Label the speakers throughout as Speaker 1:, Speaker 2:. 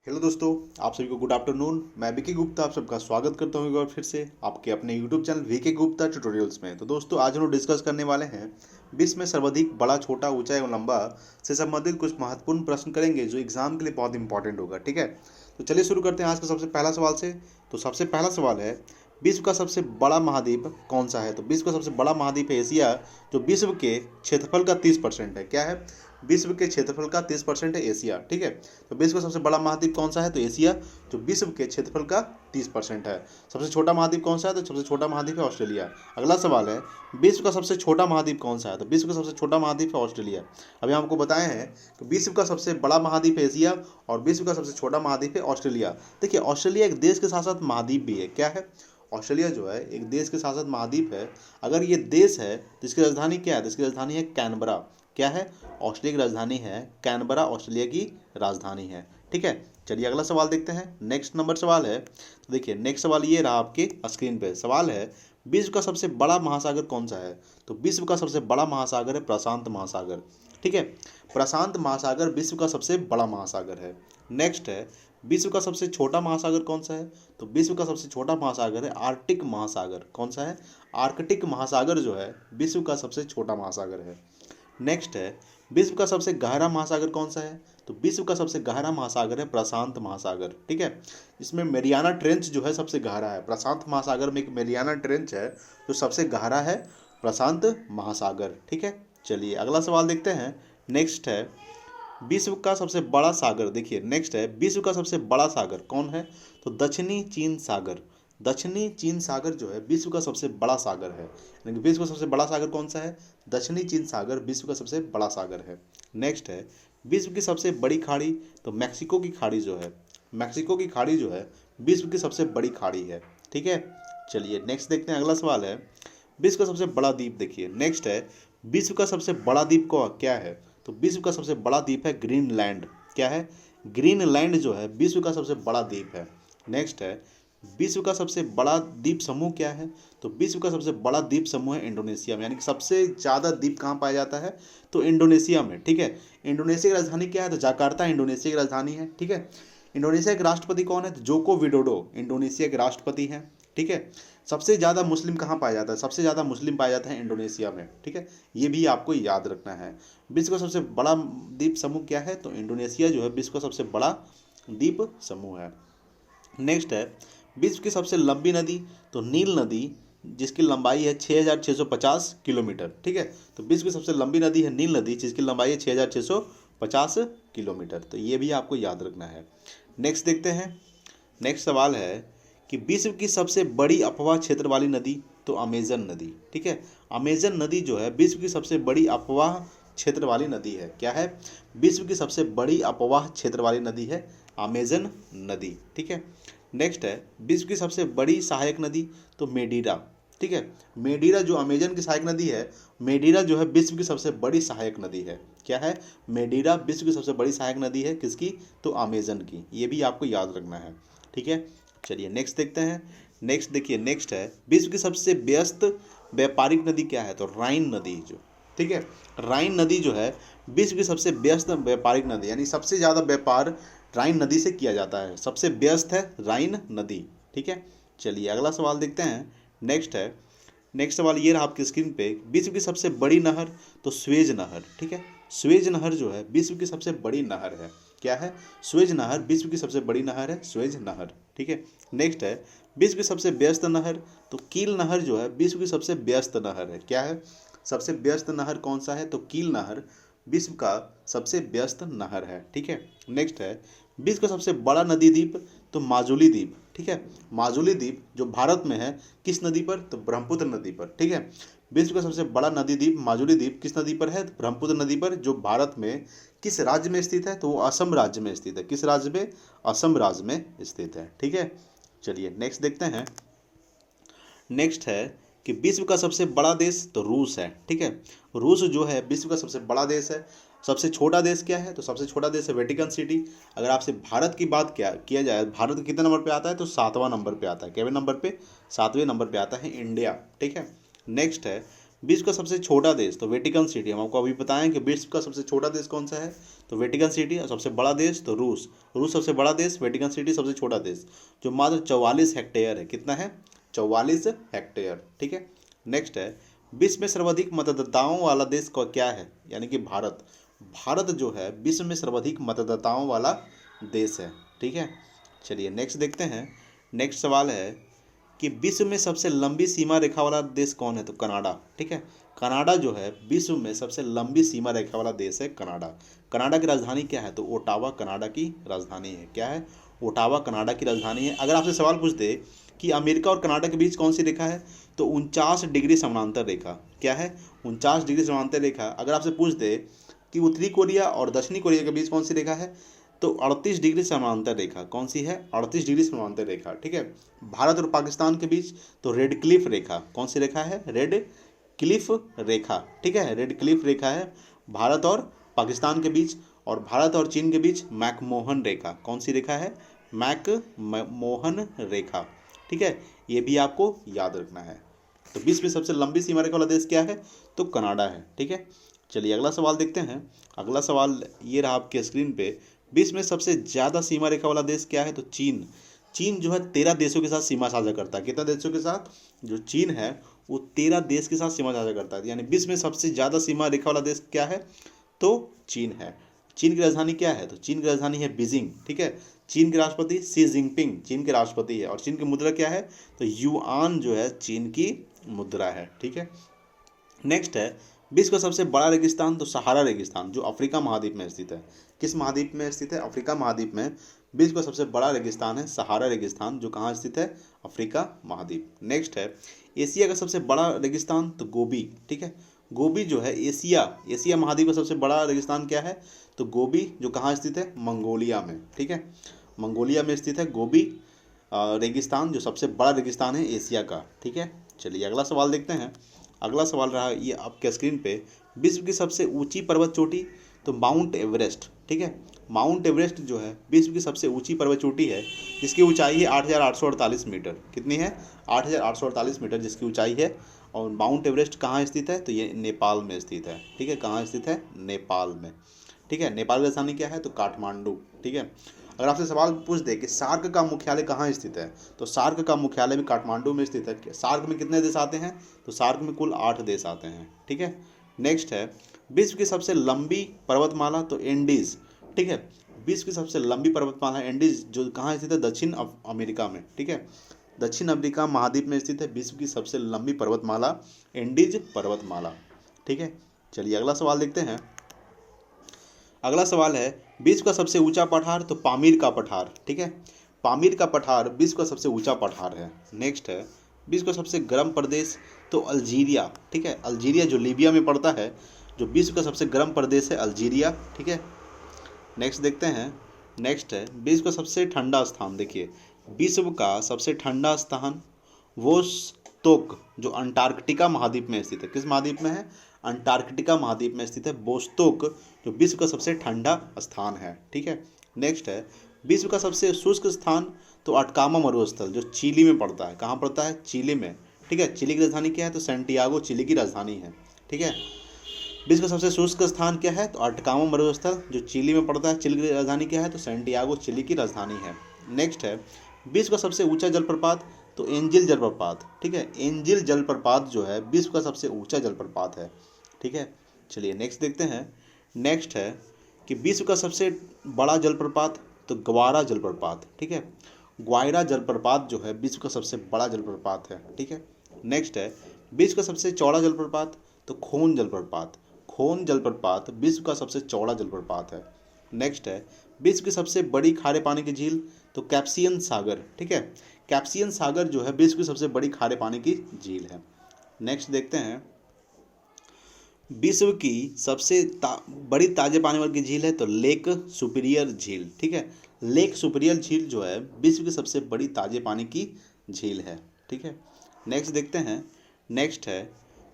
Speaker 1: Hello दोस्तों, आप सभी को गुड आफ्टरनून। मैं विकी गुप्ता आप सबका स्वागत करता हूँ एक बार फिर से आपके अपने YouTube channel VK Gupta tutorials में। तो दोस्तों, आज हम लोग डिस्कस करने वाले हैं विश्व में सर्वाधिक बड़ा, छोटा, ऊंचा एवं लंबा से संबंधित कुछ महत्वपूर्ण प्रश्न करेंगे जो एग्जाम के लिए बहुत इंपॉर्टेंट होगा। ठीक है, तो चलिए शुरू करते हैं आज का सबसे पहला सवाल से। तो सबसे पहला सवाल है, विश्व का सबसे बड़ा महाद्वीप कौन सा है? तो विश्व का सबसे बड़ा महाद्वीप है एशिया, जो विश्व के क्षेत्रफल का 30% है। क्या है? विश्व के क्षेत्रफल का 30% है एशिया। ठीक है, तो विश्व का सबसे बड़ा महाद्वीप कौन सा है? तो एशिया, जो विश्व के क्षेत्रफल का 30% है। सबसे छोटा महाद्वीप कौन सा है? तो सबसे छोटा महाद्वीप है ऑस्ट्रेलिया। अगला सवाल है, विश्व का सबसे छोटा महाद्वीप कौन सा है? तो विश्व का सबसे छोटा महाद्वीप है ऑस्ट्रेलिया। अभी हमको बताए हैं कि विश्व का सबसे बड़ा महाद्वीप है एशिया और विश्व का सबसे छोटा महाद्वीप है ऑस्ट्रेलिया। देखिए, ऑस्ट्रेलिया एक देश के साथ साथ महाद्वीप भी है। क्या है? ऑस्ट्रेलिया जो है एक देश के साथ साथ महाद्वीप है। अगर ये देश है तो इसकी राजधानी क्या है? तो इसकी राजधानी है कैनबरा। क्या है? ऑस्ट्रेलिया की राजधानी है कैनबरा, ऑस्ट्रेलिया की राजधानी है। ठीक है, चलिए अगला सवाल देखते हैं। नेक्स्ट नंबर सवाल है, तो देखिए नेक्स्ट सवाल ये रहा आपके स्क्रीन पे। सवाल है, विश्व का सबसे बड़ा महासागर कौन सा है? तो विश्व का सबसे बड़ा महासागर है प्रशांत महासागर। ठीक है, प्रशांत महासागर विश्व का सबसे बड़ा महासागर है। नेक्स्ट है, विश्व का सबसे छोटा महासागर कौन सा है? तो विश्व का सबसे छोटा महासागर है आर्कटिक महासागर। कौन सा है? आर्कटिक महासागर जो है विश्व का सबसे छोटा महासागर है। नेक्स्ट है, विश्व का सबसे गहरा महासागर कौन सा है? तो विश्व का सबसे गहरा महासागर है प्रशांत महासागर। ठीक है, इसमें मेरियाना ट्रेंच जो है सबसे गहरा है। प्रशांत महासागर में एक मेरियाना ट्रेंच है जो सबसे गहरा है प्रशांत महासागर। ठीक है, चलिए अगला सवाल देखते हैं। नेक्स्ट है, विश्व का सबसे बड़ा सागर। देखिए नेक्स्ट है, विश्व का सबसे बड़ा सागर कौन है? तो दक्षिणी चीन सागर। दक्षिणी चीन सागर जो है विश्व का सबसे बड़ा सागर है। यानी कि विश्व का सबसे बड़ा सागर कौन सा है? दक्षिणी चीन सागर विश्व का सबसे बड़ा सागर है। नेक्स्ट है, विश्व की सबसे बड़ी खाड़ी। तो मैक्सिको की खाड़ी जो है, मैक्सिको की खाड़ी जो है विश्व की सबसे बड़ी खाड़ी है। ठीक है, चलिए नेक्स्ट देखते हैं। अगला सवाल है, विश्व का सबसे बड़ा द्वीप। देखिए नेक्स्ट है, विश्व का सबसे बड़ा द्वीप को क्या है? तो विश्व का सबसे बड़ा द्वीप है ग्रीनलैंड। क्या है? ग्रीनलैंड जो है विश्व का सबसे बड़ा द्वीप है। नेक्स्ट है, विश्व का सबसे बड़ा द्वीप समूह क्या है? तो विश्व का सबसे बड़ा द्वीप समूह है इंडोनेशिया में। यानी कि सबसे ज़्यादा द्वीप कहाँ पाया जाता है? तो इंडोनेशिया में। ठीक है, इंडोनेशिया की राजधानी क्या है? तो जकार्ता इंडोनेशिया की राजधानी है। ठीक है, इंडोनेशिया के राष्ट्रपति कौन है? तो जोको विडोडो इंडोनेशिया के राष्ट्रपति हैं। ठीक है, सबसे ज़्यादा मुस्लिम कहाँ पाया जाता है? सबसे ज़्यादा मुस्लिम पाया जाता है इंडोनेशिया में। ठीक है, ये भी आपको याद रखना है। विश्व का सबसे बड़ा द्वीप समूह क्या है? तो इंडोनेशिया जो है विश्व का सबसे बड़ा द्वीप समूह है। नेक्स्ट है, विश्व की सबसे लंबी नदी। तो नील नदी, जिसकी लंबाई है 6650 किलोमीटर। ठीक है, तो विश्व की सबसे लंबी नदी है नील नदी, जिसकी लंबाई है 6650 किलोमीटर। तो ये भी आपको याद रखना है। नेक्स्ट देखते हैं। नेक्स्ट सवाल है कि विश्व की सबसे बड़ी अपवाह क्षेत्र वाली नदी। तो अमेजन नदी। ठीक है, अमेजन नदी जो है विश्व की सबसे बड़ी अपवाह क्षेत्र वाली नदी है। क्या है? विश्व की सबसे बड़ी अपवाह क्षेत्र वाली नदी है अमेजन नदी। ठीक है, नेक्स्ट है, विश्व की सबसे बड़ी सहायक नदी। तो मेडीरा। ठीक है, मेडीरा जो अमेजन की सहायक नदी है, मेडीरा जो है विश्व की सबसे बड़ी सहायक नदी है। क्या है? मेडीरा विश्व की सबसे बड़ी सहायक नदी है। किसकी? तो अमेजन की। ये भी आपको याद रखना है। ठीक है, चलिए नेक्स्ट देखते हैं। नेक्स्ट देखिए, नेक्स्ट है, विश्व की सबसे व्यस्त व्यापारिक नदी क्या है? तो राइन नदी जो। ठीक है, राइन नदी जो है विश्व की सबसे व्यस्त व्यापारिक नदी, यानी सबसे ज़्यादा व्यापार राइन नदी से किया जाता है। सबसे व्यस्त है राइन नदी। ठीक है, चलिए अगला सवाल देखते हैं। नेक्स्ट है, नेक्स्ट सवाल ये रहा आपकी स्क्रीन पे, विश्व की सबसे बड़ी नहर। तो स्वेज नहर। ठीक है, स्वेज नहर जो है विश्व की सबसे बड़ी नहर है। क्या है? स्वेज नहर विश्व की सबसे बड़ी नहर है, स्वेज नहर। ठीक है, नेक्स्ट है, विश्व की सबसे व्यस्त नहर। तो कील नहर जो है विश्व की सबसे व्यस्त नहर है। क्या है? सबसे व्यस्त नहर कौन सा है? तो कील नहर विश्व का सबसे व्यस्त नहर है। ठीक है, नेक्स्ट है, विश्व का सबसे बड़ा नदी द्वीप। तो माजुली द्वीप। ठीक है, माजुली द्वीप जो भारत में है, किस नदी पर? तो ब्रह्मपुत्र नदी पर। ठीक है, विश्व का सबसे बड़ा नदी द्वीप माजुली द्वीप किस नदी पर है? तो ब्रह्मपुत्र नदी पर, जो भारत में किस राज्य में स्थित है? तो वो असम राज्य में स्थित है। किस राज्य में? असम राज्य में स्थित है। ठीक है, चलिए नेक्स्ट देखते हैं। नेक्स्ट है कि विश्व का सबसे बड़ा देश। तो रूस है। ठीक है, रूस जो है विश्व का सबसे बड़ा देश है। सबसे छोटा देश क्या है? तो सबसे छोटा देश है वेटिकन सिटी। अगर आपसे भारत की बात किया जाए, भारत कितने नंबर पे आता है? तो 7वां नंबर पे आता है। कितने नंबर पे? 7वें नंबर पे आता है इंडिया। ठीक है, नेक्स्ट है, विश्व का सबसे छोटा देश तो वेटिकन सिटी, हम आपको अभी बताएं कि विश्व का सबसे छोटा देश कौन सा है, तो वेटिकन सिटी। और सबसे बड़ा देश तो रूस, रूस सबसे बड़ा देश, वेटिकन सिटी सबसे छोटा देश, जो मात्र 44 हेक्टेयर है। कितना है? 44 हेक्टेयर। ठीक है। नेक्स्ट है, विश्व में सर्वाधिक मतदाताओं वाला देश का क्या है, यानी कि भारत। भारत जो है विश्व में सर्वाधिक मतदाताओं वाला देश है। ठीक है। चलिए नेक्स्ट देखते हैं। नेक्स्ट सवाल है कि विश्व में सबसे लंबी सीमा रेखा वाला देश कौन है, तो कनाडा। ठीक है। कनाडा जो है विश्व में सबसे लंबी सीमा रेखा वाला देश है कनाडा। कनाडा की राजधानी क्या है, तो ओटावा कनाडा की राजधानी है। क्या है? ओटावा कनाडा की राजधानी है। अगर आपसे सवाल पूछ दे कि अमेरिका और कनाडा के बीच कौन सी रेखा है, तो 49 डिग्री समानांतर रेखा। क्या है? 49 डिग्री समानांतर रेखा। अगर आपसे पूछ दे कि उत्तरी कोरिया और दक्षिणी कोरिया के बीच कौन सी रेखा है, तो 38 डिग्री समानांतर रेखा। कौन सी है? 38 डिग्री समानांतर रेखा। ठीक है। भारत और पाकिस्तान के बीच तो रेड क्लिफ रेखा। कौन सी रेखा है? रेड क्लिफ रेखा। ठीक है, रेड क्लिफ रेखा है भारत और पाकिस्तान के बीच। और भारत और चीन के बीच मैकमोहन रेखा। कौन सी रेखा है? मैकमोहन रेखा। ठीक है, ये भी आपको याद रखना है। तो विश्व में सबसे लंबी सीमा रेखा वाला देश क्या है, तो कनाडा है। ठीक है। चलिए अगला सवाल देखते हैं। अगला सवाल ये रहा आपके स्क्रीन पे। विश्व में सबसे ज़्यादा सीमा रेखा वाला देश क्या है, तो चीन। चीन जो है 13 देशों के साथ सीमा साझा करता है। कितना देशों के साथ? जो चीन है वो 13 देश के साथ सीमा साझा करता है। यानी विश्व में सबसे ज़्यादा सीमा रेखा वाला देश क्या है, तो चीन है। चीन की राजधानी क्या है, तो चीन की राजधानी है बीजिंग। ठीक है। चीन के राष्ट्रपति शी जिनपिंग चीन के राष्ट्रपति है। और चीन की मुद्रा क्या है, तो युआन जो है चीन की मुद्रा है। ठीक है। नेक्स्ट है, विश्व का सबसे बड़ा रेगिस्तान तो सहारा रेगिस्तान, जो अफ्रीका महाद्वीप में स्थित है। किस महाद्वीप में स्थित है? अफ्रीका महाद्वीप में विश्व का सबसे बड़ा रेगिस्तान है सहारा रेगिस्तान, जो कहाँ स्थित है? अफ्रीका महाद्वीप। नेक्स्ट है, एशिया का सबसे बड़ा रेगिस्तान तो गोबी। ठीक है। गोबी जो है एशिया महाद्वीप का सबसे बड़ा रेगिस्तान क्या है, तो गोबी, जो कहाँ स्थित है? मंगोलिया में। ठीक है, मंगोलिया में स्थित है गोबी रेगिस्तान, जो सबसे बड़ा रेगिस्तान है एशिया का। ठीक है। चलिए अगला सवाल देखते हैं। अगला सवाल रहा ये आपके स्क्रीन पे, विश्व की सबसे ऊंची पर्वत चोटी तो माउंट एवरेस्ट। ठीक है। माउंट एवरेस्ट जो है विश्व की सबसे ऊंची पर्वत चोटी है, जिसकी ऊंचाई है 8,848 मीटर। कितनी है? 8,848 मीटर जिसकी ऊंचाई है। और माउंट एवरेस्ट कहाँ स्थित है, तो ये नेपाल में स्थित है। ठीक है, कहाँ स्थित है? नेपाल में। ठीक है। नेपाल की राजधानी क्या है, तो काठमांडू। ठीक है। अगर आपसे सवाल पूछ दे कि सार्क का मुख्यालय कहाँ स्थित है, तो सार्क का मुख्यालय भी काठमांडू में स्थित है। सार्क में कितने देश आते हैं, तो सार्क में कुल 8 देश आते हैं। ठीक है। नेक्स्ट है, विश्व की सबसे लंबी पर्वतमाला तो एंडीज। ठीक है। विश्व की सबसे लंबी पर्वतमाला एंडीज, जो कहाँ स्थित है? दक्षिण अमेरिका में। ठीक है। दक्षिण अमेरिका महाद्वीप में स्थित है विश्व की सबसे लंबी पर्वतमाला एंडीज पर्वतमाला। ठीक है। चलिए अगला सवाल देखते हैं। अगला सवाल है, विश्व का सबसे ऊंचा पठार तो पामीर का पठार। ठीक है। पामीर का पठार विश्व का सबसे ऊंचा पठार है। नेक्स्ट है, विश्व का सबसे गर्म प्रदेश तो अल्जीरिया। ठीक है। अल्जीरिया जो लीबिया में पड़ता है, जो विश्व का सबसे गर्म प्रदेश है अल्जीरिया। ठीक है। नेक्स्ट देखते हैं। नेक्स्ट है, विश्व का सबसे ठंडा स्थान। देखिए, विश्व का सबसे ठंडा स्थान वोस्तोक, जो अंटार्कटिका महाद्वीप में स्थित है। किस महाद्वीप में है? अंटार्कटिका महाद्वीप में स्थित है वोस्तोक, जो विश्व का सबसे ठंडा स्थान है। ठीक है। नेक्स्ट है, विश्व का सबसे शुष्क स्थान तो अटकामा मरुस्थल, जो चिली में पड़ता है। कहाँ पड़ता है? चिली में। ठीक है। चिली की राजधानी क्या है, तो सैंटियागो चिली की राजधानी है। ठीक है। विश्व का सबसे शुष्क स्थान क्या है, तो अटकामा मरुस्थल, जो चिली में पड़ता है। चिली की राजधानी क्या है, तो सैंटियागो चिली की राजधानी है। नेक्स्ट है, विश्व का सबसे ऊंचा जलप्रपात तो एंजिल जलप्रपात। ठीक है। एंजिल जलप्रपात जो है विश्व का सबसे ऊंचा जलप्रपात है। ठीक है। चलिए नेक्स्ट देखते हैं। नेक्स्ट है कि विश्व का सबसे बड़ा जलप्रपात तो ग्वारा जलप्रपात। ठीक है। ग्वायरा जलप्रपात जो है विश्व का सबसे बड़ा जलप्रपात है। ठीक है। नेक्स्ट है, विश्व का सबसे चौड़ा जलप्रपात तो खोन जलप्रपात। खोन जलप्रपात विश्व का सबसे चौड़ा जलप्रपात है। नेक्स्ट है, विश्व की सबसे बड़ी खारे पानी की झील तो कैप्सियन सागर। ठीक है। कैप्सियन सागर जो है विश्व की सबसे बड़ी खारे पानी की झील है। नेक्स्ट देखते हैं, विश्व की सबसे बड़ी ताजे पानी वाली झील है तो लेक सुपीरियर झील। ठीक है। लेक सुपीरियर झील जो है विश्व की सबसे बड़ी ताजे पानी की झील है। ठीक है। नेक्स्ट देखते हैं। नेक्स्ट है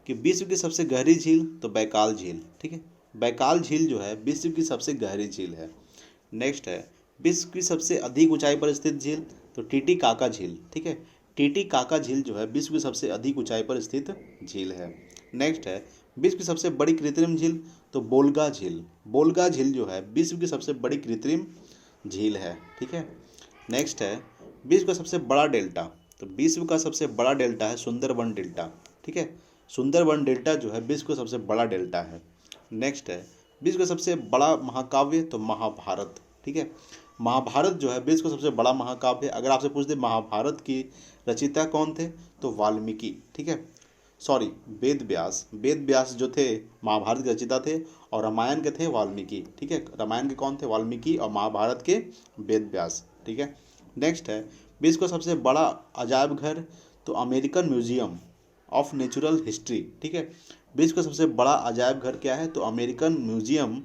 Speaker 1: कि विश्व की सबसे गहरी झील तो बैकाल झील। ठीक है। बैकाल झील जो है विश्व की सबसे गहरी झील है। नेक्स्ट है, विश्व की सबसे अधिक ऊंचाई पर स्थित झील तो टीटीकाका झील। ठीक है। टीटीकाका झील जो है विश्व की सबसे अधिक ऊंचाई पर स्थित झील है। नेक्स्ट है विश्व की सबसे बड़ी कृत्रिम झील, तो बोलगा झील। बोलगा झील जो है विश्व की सबसे बड़ी कृत्रिम झील है। ठीक है। नेक्स्ट है विश्व का सबसे बड़ा डेल्टा, तो विश्व का सबसे बड़ा डेल्टा है सुंदरबन डेल्टा। ठीक है। सुंदरबन डेल्टा जो है विश्व का सबसे बड़ा डेल्टा है। नेक्स्ट है विश्व का सबसे बड़ा महाकाव्य, तो महाभारत। ठीक है। महाभारत जो है विश्व का सबसे बड़ा महाकाव्य। अगर आपसे पूछ दे महाभारत की रचयिता कौन थे, तो वाल्मीकि। ठीक है। सॉरी, वेद व्यास। वेद व्यास जो थे महाभारत के रचयिता थे, और रामायण के थे वाल्मीकि। ठीक है। रामायण के कौन थे, वाल्मीकि, और महाभारत के वेद व्यास। ठीक है। नेक्स्ट है विश्व का सबसे बड़ा अजायब घर, तो American museum of natural history. ठीक है। विश्व का सबसे बड़ा अजायब घर क्या है, तो American museum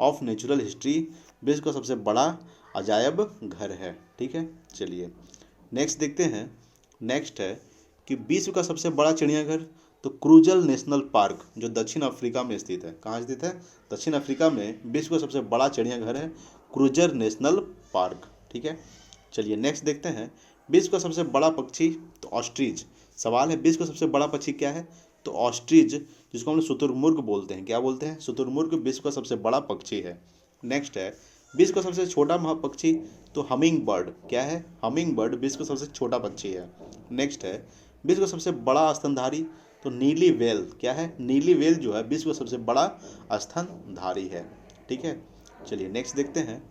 Speaker 1: of natural history विश्व का सबसे बड़ा अजायब घर है। ठीक है। चलिए नेक्स्ट देखते हैं। नेक्स्ट है कि विश्व का सबसे बड़ा चिड़ियाघर, तो क्रूजल नेशनल पार्क जो दक्षिण अफ्रीका में स्थित है। कहाँ स्थित है, दक्षिण अफ्रीका में विश्व का सबसे बड़ा चिड़ियाघर है क्रूजर नेशनल पार्क। ठीक है। चलिए नेक्स्ट देखते हैं विश्व का सबसे बड़ा पक्षी, तो ऑस्ट्रिच। सवाल है विश्व का सबसे बड़ा पक्षी क्या है, तो ऑस्ट्रिच, जिसको हम लोग शुतुरमुर्ग बोलते हैं। क्या बोलते हैं, शुतुरमुर्ग विश्व का सबसे बड़ा पक्षी है। नेक्स्ट है विश्व का सबसे छोटा महापक्षी, तो हमिंग बर्ड। क्या है, हमिंग बर्ड विश्व का सबसे छोटा पक्षी है। नेक्स्ट है विश्व का सबसे बड़ा स्तनधारी, तो नीली व्हेल। क्या है, नीली व्हेल जो है विश्व का सबसे बड़ा स्तनधारी है। ठीक है। चलिए नेक्स्ट देखते हैं।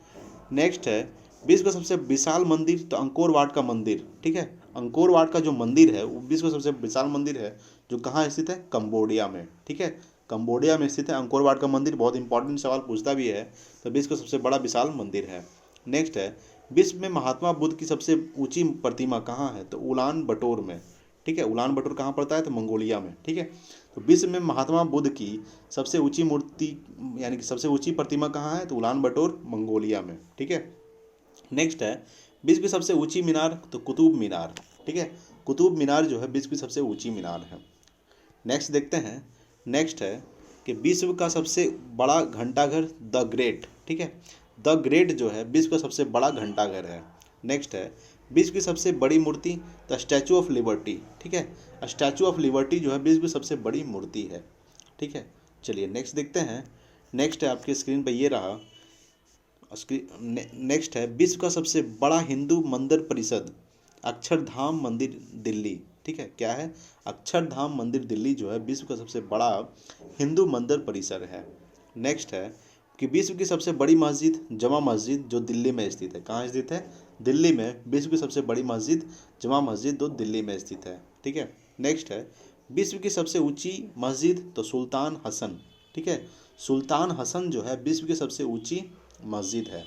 Speaker 1: नेक्स्ट है विश्व का सबसे विशाल मंदिर, तो अंकोर वाट का मंदिर। ठीक है। अंकोर वाट का जो मंदिर है वो विश्व का सबसे विशाल मंदिर है, जो कहाँ स्थित है, कंबोडिया में। ठीक है। कंबोडिया में स्थित है अंकोर वाट का मंदिर। बहुत इंपॉर्टेंट सवाल पूछता भी है, तो विश्व का सबसे बड़ा विशाल मंदिर है। नेक्स्ट है विश्व में महात्मा बुद्ध की सबसे ऊंची प्रतिमा कहाँ है, तो उलान बटोर में। ठीक है। उलान बटोर कहाँ पड़ता है, तो मंगोलिया में। ठीक है। तो विश्व में महात्मा बुद्ध की सबसे ऊंची मूर्ति यानी कि सबसे ऊंची प्रतिमा कहाँ है, तो उलान बटोर मंगोलिया में। ठीक है। नेक्स्ट है विश्व की सबसे ऊंची मीनार, तो कुतुब मीनार। ठीक है। कुतुब मीनार जो है विश्व की सबसे ऊंची मीनार है। नेक्स्ट देखते हैं। नेक्स्ट है कि विश्व का सबसे बड़ा घंटाघर, द ग्रेट। ठीक है। द ग्रेट जो है विश्व का सबसे बड़ा घंटाघर है। नेक्स्ट है विश्व की सबसे बड़ी मूर्ति, द स्टैचू ऑफ लिबर्टी। ठीक है। स्टैचू ऑफ लिबर्टी जो है विश्व की सबसे बड़ी मूर्ति है। ठीक है। चलिए नेक्स्ट देखते हैं। नेक्स्ट है आपकी स्क्रीन पर ये रहा। नेक्स्ट है विश्व का सबसे बड़ा हिंदू मंदिर परिषद, अक्षरधाम मंदिर दिल्ली। ठीक है। क्या है, अक्षरधाम मंदिर दिल्ली जो है विश्व का सबसे बड़ा हिंदू मंदिर परिसर है। नेक्स्ट है कि विश्व की सबसे बड़ी मस्जिद, जमा मस्जिद, जो दिल्ली में स्थित है। कहाँ स्थित है, दिल्ली में। विश्व की सबसे बड़ी मस्जिद जमा मस्जिद जो दिल्ली में स्थित है। ठीक है। नेक्स्ट है विश्व की सबसे ऊंची मस्जिद, तो सुल्तान हसन। ठीक है। सुल्तान हसन जो है विश्व की सबसे ऊंची मस्जिद है।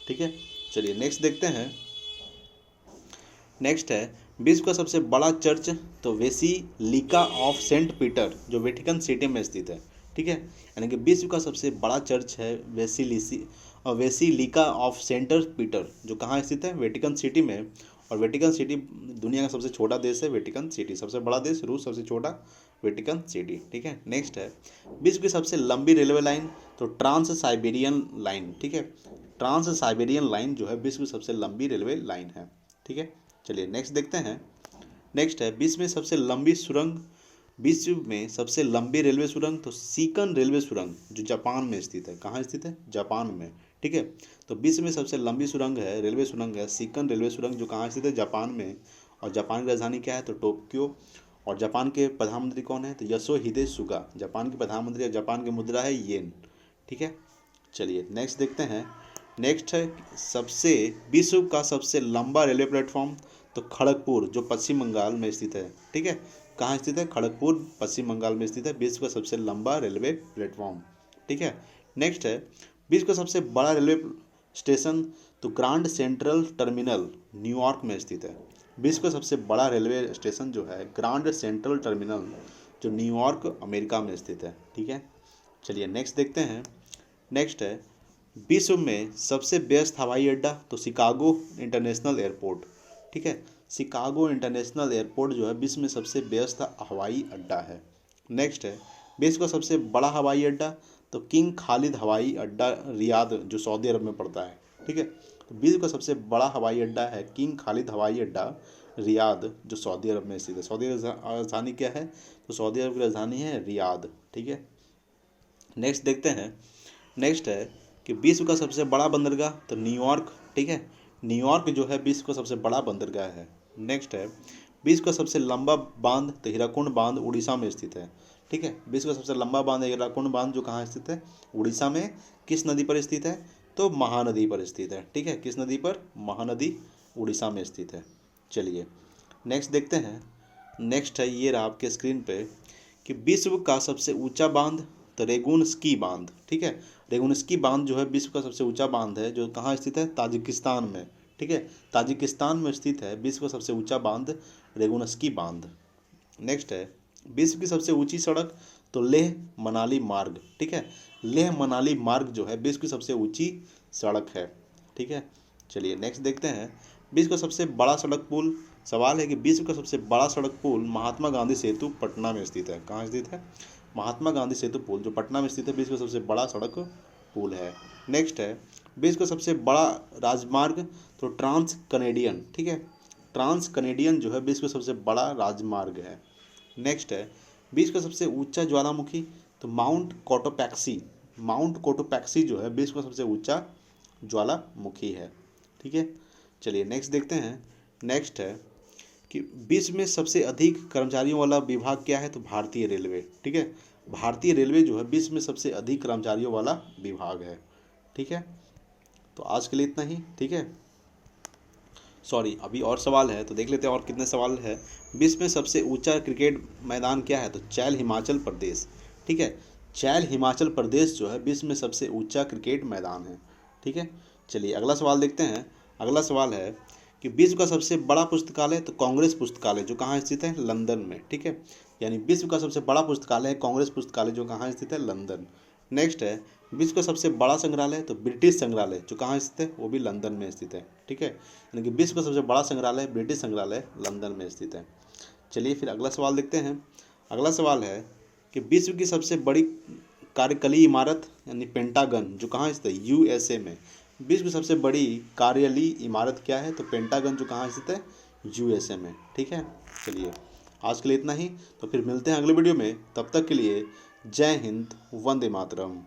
Speaker 1: ठीक है। चलिए नेक्स्ट देखते हैं। नेक्स्ट है विश्व का सबसे बड़ा चर्च, तो वेसिलिका ऑफ सेंट पीटर जो वेटिकन सिटी में स्थित है। ठीक है। यानी कि विश्व का सबसे बड़ा चर्च है वेसिलिका ऑफ सेंट पीटर, जो कहाँ स्थित है, वेटिकन सिटी में। और वेटिकन सिटी दुनिया का सबसे छोटा देश है, वेटिकन सिटी। सबसे बड़ा देश रूस, सबसे छोटा वेटिकन सिटी। ठीक है। नेक्स्ट है विश्व की सबसे लंबी रेलवे लाइन, तो ट्रांस साइबेरियन लाइन। ठीक है। ट्रांस साइबेरियन लाइन जो है विश्व की सबसे लंबी रेलवे लाइन है। ठीक है। चलिए नेक्स्ट देखते हैं। नेक्स्ट है विश्व में सबसे लंबी सुरंग, विश्व में सबसे लंबी रेलवे सुरंग, तो सीकन रेलवे सुरंग जो जापान में स्थित है। कहाँ स्थित है, जापान में। ठीक है। तो विश्व में सबसे लंबी सुरंग है, रेलवे सुरंग है सीकन रेलवे सुरंग, जो कहाँ स्थित है, जापान में। और जापान की राजधानी क्या है, तो टोक्यो। और जापान के प्रधानमंत्री कौन है, तो योशिहिदे सुगा जापान के प्रधानमंत्री। और जापान की मुद्रा है येन। ठीक है। चलिए नेक्स्ट देखते हैं। नेक्स्ट है सबसे विश्व का सबसे लंबा रेलवे प्लेटफॉर्म, तो खड़गपुर जो पश्चिम बंगाल में स्थित है। ठीक है। कहाँ स्थित है, खड़गपुर पश्चिम बंगाल में स्थित है विश्व का सबसे लंबा रेलवे प्लेटफॉर्म। ठीक है। नेक्स्ट है विश्व का सबसे बड़ा रेलवे स्टेशन, तो ग्रांड सेंट्रल टर्मिनल न्यूयॉर्क में स्थित है। विश्व का सबसे बड़ा रेलवे स्टेशन जो है ग्रांड सेंट्रल टर्मिनल, जो न्यूयॉर्क अमेरिका में स्थित है। ठीक है। चलिए नेक्स्ट देखते हैं। नेक्स्ट है विश्व में सबसे व्यस्त हवाई अड्डा, तो शिकागो इंटरनेशनल एयरपोर्ट। ठीक है। शिकागो इंटरनेशनल एयरपोर्ट जो है विश्व में सबसे व्यस्त हवाई अड्डा है। नेक्स्ट है विश्व का सबसे बड़ा हवाई अड्डा, तो किंग खालिद हवाई अड्डा रियाद जो सऊदी अरब में पड़ता है। ठीक है। तो विश्व का सबसे बड़ा हवाई अड्डा है किंग खालिद हवाई अड्डा, रियाद, जो सऊदी अरब में स्थित है। सऊदी अरब की राजधानी क्या है? तो सऊदी अरब की राजधानी है रियाद। ठीक है, नेक्स्ट देखते हैं। नेक्स्ट है कि विश्व का सबसे बड़ा बंदरगाह, तो न्यूयॉर्क। ठीक है, न्यूयॉर्क जो है विश्व का सबसे बड़ा बंदरगाह है। नेक्स्ट है विश्व का सबसे लंबा बांध, तो हीराकुंड बांध उड़ीसा में स्थित है। ठीक है, विश्व का सबसे लंबा बांध हीराकुंड बांध, जो कहाँ स्थित है? उड़ीसा में। किस नदी पर स्थित है? तो महानदी पर स्थित है। ठीक है, किस नदी पर? महानदी, उड़ीसा में स्थित है। चलिए नेक्स्ट देखते हैं। नेक्स्ट है, ये रहा आपके स्क्रीन पे, कि विश्व का सबसे ऊंचा बांध, तो रेगुनस्की बांध। ठीक है, रेगुनस्की बांध जो है विश्व का सबसे ऊंचा बांध है, जो कहाँ स्थित है? ताजिकिस्तान में। ठीक है, ताजिकिस्तान में स्थित है विश्व का सबसे ऊंचा बांध, रेगुनस्की बांध। नेक्स्ट है विश्व की सबसे ऊंची सड़क, तो लेह मनाली मार्ग। ठीक है, लेह मनाली मार्ग जो है विश्व की सबसे ऊंची सड़क है। ठीक है, चलिए नेक्स्ट देखते हैं। विश्व का सबसे बड़ा सड़क पुल, सवाल है कि विश्व का सबसे बड़ा सड़क पुल महात्मा गांधी सेतु पटना में स्थित है। कहाँ स्थित है? महात्मा गांधी सेतु पुल जो पटना में स्थित है विश्व का सबसे बड़ा सड़क पुल है। नेक्स्ट है विश्व का सबसे बड़ा राजमार्ग, तो ट्रांस कनेडियन। ठीक है, ट्रांस कनेडियन जो है विश्व का सबसे बड़ा राजमार्ग है। नेक्स्ट है विश्व का सबसे ऊंचा ज्वालामुखी, तो माउंट कोटोपैक्सी। माउंट कोटोपैक्सी जो है विश्व का सबसे ऊंचा ज्वालामुखी है। ठीक है, चलिए नेक्स्ट देखते हैं। नेक्स्ट है कि विश्व में सबसे अधिक कर्मचारियों वाला विभाग क्या है? तो भारतीय रेलवे। ठीक है, भारतीय रेलवे जो है विश्व में सबसे अधिक कर्मचारियों वाला विभाग है। ठीक है, तो आज के लिए इतना ही। ठीक है, सॉरी अभी और सवाल है, तो देख लेते हैं और कितने सवाल है। विश्व में सबसे ऊंचा क्रिकेट मैदान क्या है? तो चैल हिमाचल प्रदेश। ठीक है, चैल हिमाचल प्रदेश जो है विश्व में सबसे ऊंचा क्रिकेट मैदान है। ठीक है, चलिए अगला सवाल देखते हैं। अगला सवाल है कि विश्व का सबसे बड़ा पुस्तकालय, तो कांग्रेस पुस्तकालय जो कहाँ स्थित है? लंदन में। ठीक है, यानी विश्व का सबसे बड़ा पुस्तकालय है कांग्रेस पुस्तकालय जो कहाँ स्थित है? लंदन। नेक्स्ट है विश्व का सबसे बड़ा संग्रहालय, तो ब्रिटिश संग्रहालय जो कहाँ स्थित है? वो भी लंदन में स्थित है। ठीक है, यानी कि विश्व का सबसे बड़ा संग्रहालय ब्रिटिश संग्रहालय लंदन में स्थित है। चलिए फिर अगला सवाल देखते हैं। अगला सवाल है कि विश्व की सबसे बड़ी कार्यकली इमारत यानी पेंटागन जो कहाँ स्थित है? यूएसए में। विश्व की सबसे बड़ी कार्यालयी इमारत क्या है? तो पेंटागन जो कहाँ स्थित है? यूएसए में। ठीक है, चलिए आज के लिए इतना ही, तो फिर मिलते हैं अगले वीडियो में। तब तक के लिए जय हिंद, वंदे मातरम।